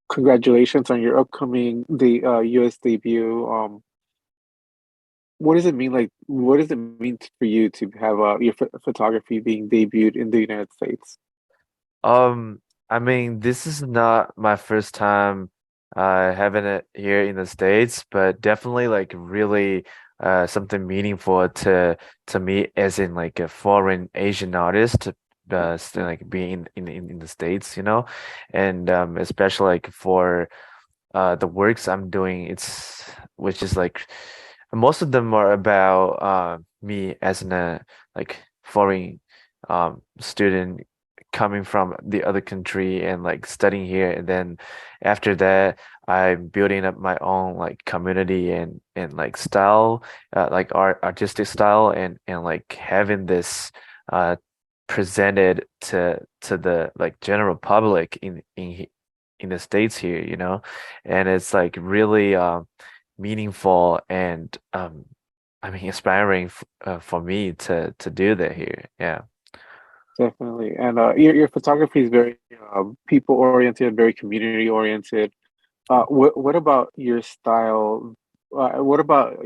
Congratulations on your upcoming the US debut. What does it mean what does it mean for you to have your photography being debuted in the United States? Um, I mean, this is not my first time having it here in the States, but definitely like really something meaningful to me as in like a foreign Asian artist still like being in the States, and especially like for the works I'm doing, it's which is like most of them are about me as an like foreign student coming from the other country and like studying here, and then after that I'm building up my own like community and like style, like artistic style, and like having this uh presented to the like general public in the States here, and it's like really meaningful and I mean inspiring for me to do that here. Yeah. Definitely. And your photography is very people oriented, very community oriented. What about your style? What about,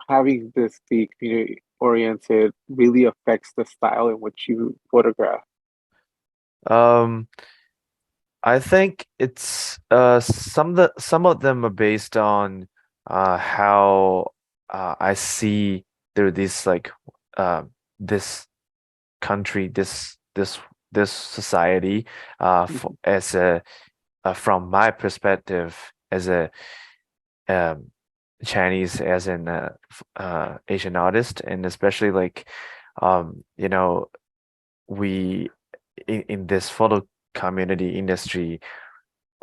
having this be community oriented really affects the style in which you photograph? Um, I think it's some of them are based on how I see through this like uh this country, this society for Mhm. as a from my perspective as a um Chinese, as an Asian artist, and especially like you know we in this photo community industry,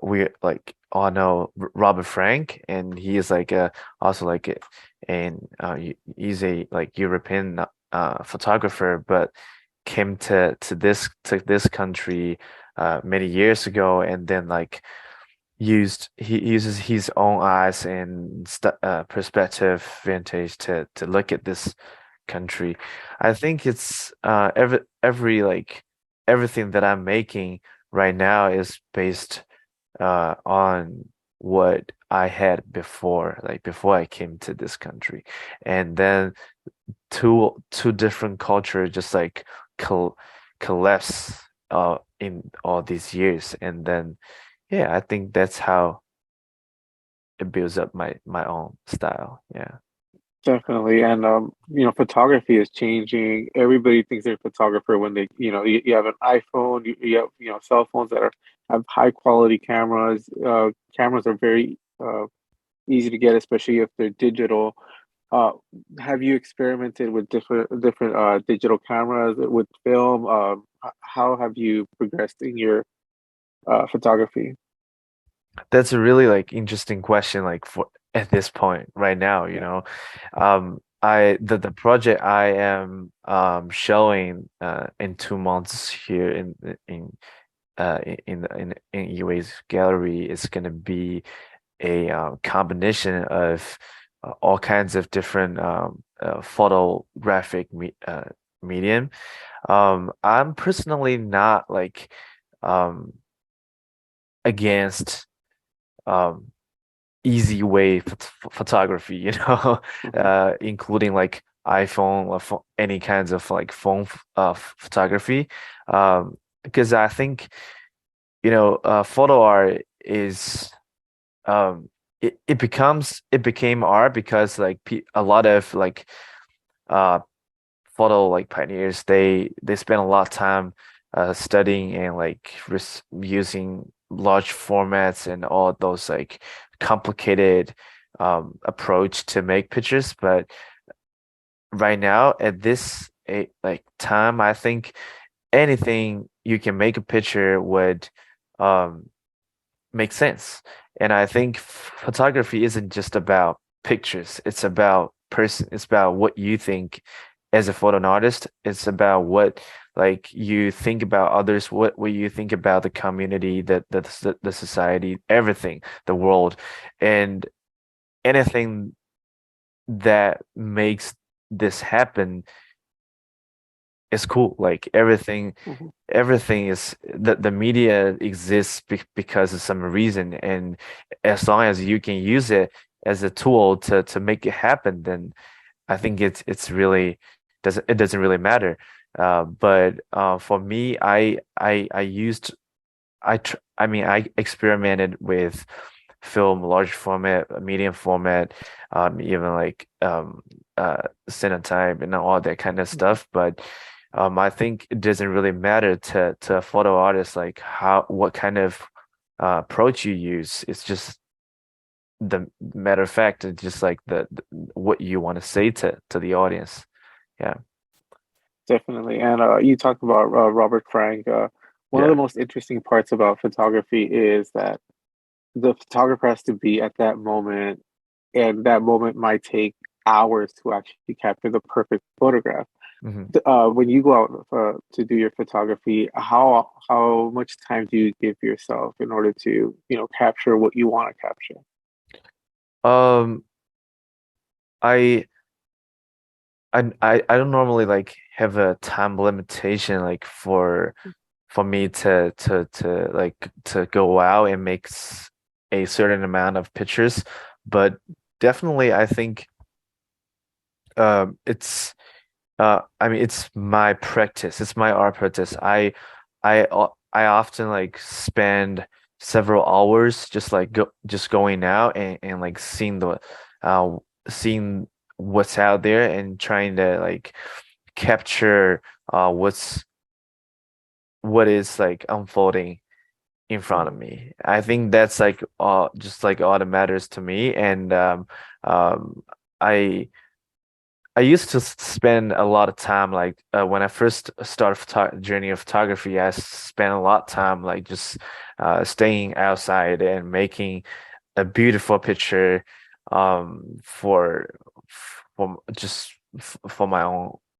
we like all know Robert Frank, and he is like also like and he's a like European photographer, but came to this country many years ago, and then like he uses his own eyes and st perspective vintage to look at this country. I think it's every like everything that I'm making right now is based on what I had before, like before I came to this country. And then two different cultures just like collapse in all these years. And then yeah, I think that's how it builds up my own style. Yeah. Definitely. And photography is changing. Everybody thinks they're a photographer when you have an iPhone, you have, cell phones that have high quality cameras. Cameras are very easy to get, especially if they're digital. Uh, have you experimented with different digital cameras with film? How have you progressed in your photography? That's a really like interesting question, like for at this point right now, Yeah. the project I am showing in 2 months here in UA's gallery is gonna be a combination of all kinds of different photographic medium. I'm personally not like um against um easy way photography, Mhm. including like iPhone or any kinds of like phone photography. Because I think, photo art is it became art because like a lot of like uh photo like pioneers, they spend a lot of time studying and like using large formats and all those like complicated approach to make pictures. But right now at this like time, I think anything you can make a picture would um make sense. And I think photography isn't just about pictures. It's about person. It's about what you think as a photo artist. It's about what like you think about others, what you think about the community, the society, everything, the world, and anything that makes this happen it's cool. Like Mhm. everything is the media exists because of some reason, and as long as you can use it as a tool to make it happen, then I think it's really doesn't really matter. But for me, I used I mean I experimented with film, large format, medium format, even like Cinetype and all that kind of Mhm. stuff. But I think it doesn't really matter to a photo artist like how what kind of approach you use. It's just the matter of fact, it's just like the what you want to say to the audience. Yeah. Definitely. And you talked about Robert Frank. One of the Yeah. most interesting parts about photography is that the photographer has to be at that moment, and that moment might take hours to actually capture the perfect photograph. hmm When you go out to do your photography, how much time do you give yourself in order to, capture what you want to capture? Um, I I don't normally like have a time limitation like for me to like to go out and make a certain amount of pictures, but definitely I think it's I mean it's my practice, it's my art practice. I often like spend several hours just like just going out and like uh seeing what's out there and trying to like capture what is like unfolding in front of Mhm. me. I think that's like just like all that matters to me. And um I I used to spend a lot of time like when I first started journey of photography, I spent a lot of time like just staying outside and making a beautiful picture for just for my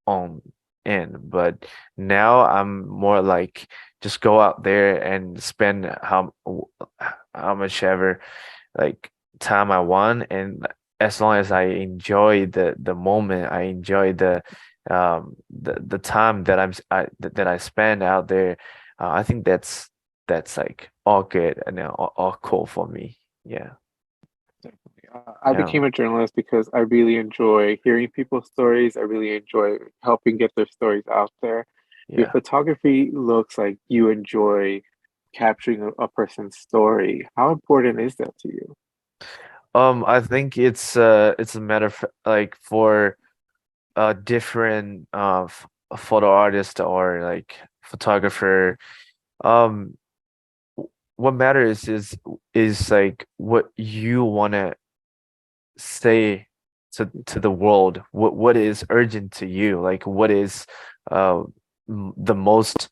own end. But now I'm more like just go out there and spend how much ever like time I want, and as long as I enjoy the moment, I enjoy the time that that I spend out there, I think that's like all good and all cool for me. Yeah. Definitely. I Yeah. became a journalist because I really enjoy hearing people's stories. I really enjoy helping get their stories out there. Your Yeah. photography looks like you enjoy capturing a person's story. How important is that to you? I think it's a matter of like for a different photo artist or like photographer. Um, what matters is like what you want to say to the world. What is urgent to you? Like what is uh the most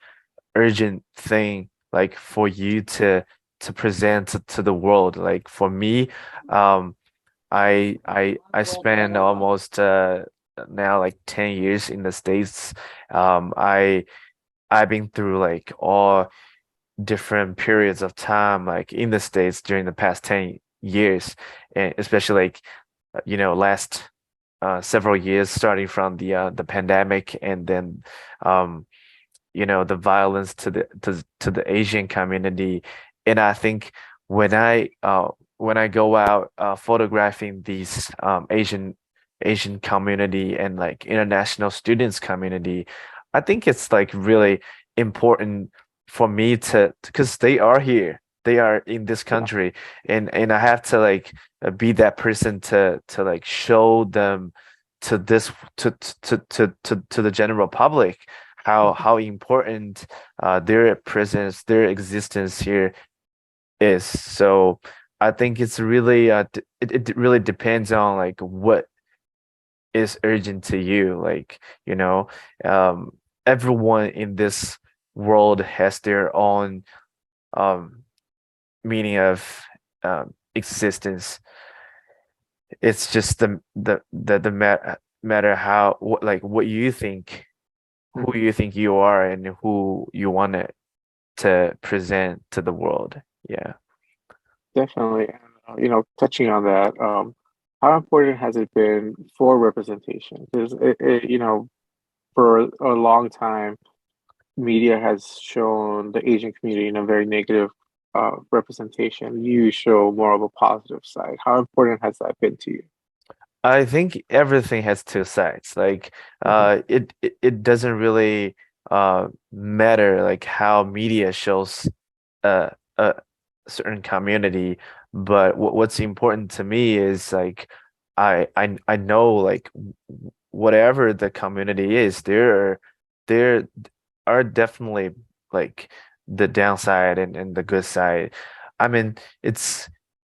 urgent thing like for you to present to the world? Like for me, um I spent almost now like 10 years in the States. I've been through like all different periods of time like in the States during the past 10 years, and especially like last several years starting from the pandemic, and then um the violence to the Asian community. And I think when I go out photographing these Asian community and like international students community, I think it's like really important for me to because they are here. They are in this Yeah. country, and I have to like be that person to like show them to this to the general public Mhm. how important their presence, their existence here is. So I think it's really it really depends on like what is urgent to you. Like, um, everyone in this world has their own um meaning of existence. It's just the matter how what you think, who Mhm. you think you are, and who you want to present to the world. Yeah. Definitely. And, touching on that, how important has it been for representation? Because, for a long time, media has shown the Asian community in a very negative representation. You show more of a positive side. How important has that been to you? I think everything has two sides. Like Hmm. it doesn't really matter like how media shows a certain community, but what's important to me is like I know like whatever the community is, there are definitely like the downside and the good side. I mean, it's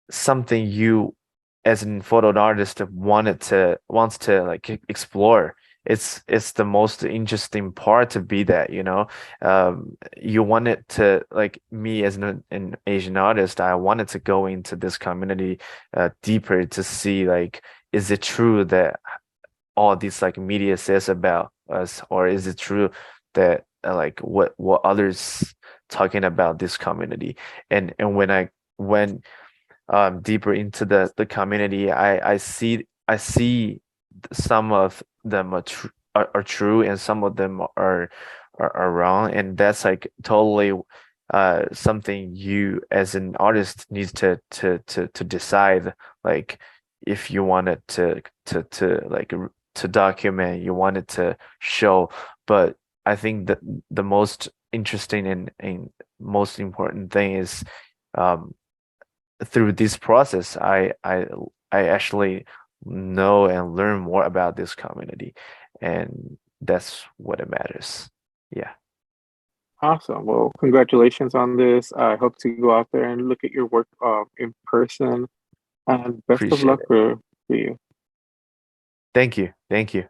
something you as an photo artist wants to like explore. It's the most interesting part to be that, you know. You want it to like me as an Asian artist, I wanted to go into this community deeper to see like is it true that all these like media says about us, or is it true that like what others talking about this community? And when I went deeper into the community, I see some of them are true and some of them are wrong, and that's like totally something you as an artist needs to decide like if you want it to like to document, you want it to show. But I think that the most interesting and most important thing is um through this process, I actually know and learn more about this community, and that's what it matters. Yeah, Awesome. Well, congratulations on this. I hope to go out there and look at your work in person. And best of appreciate luck it. for you. Thank you. Thank you.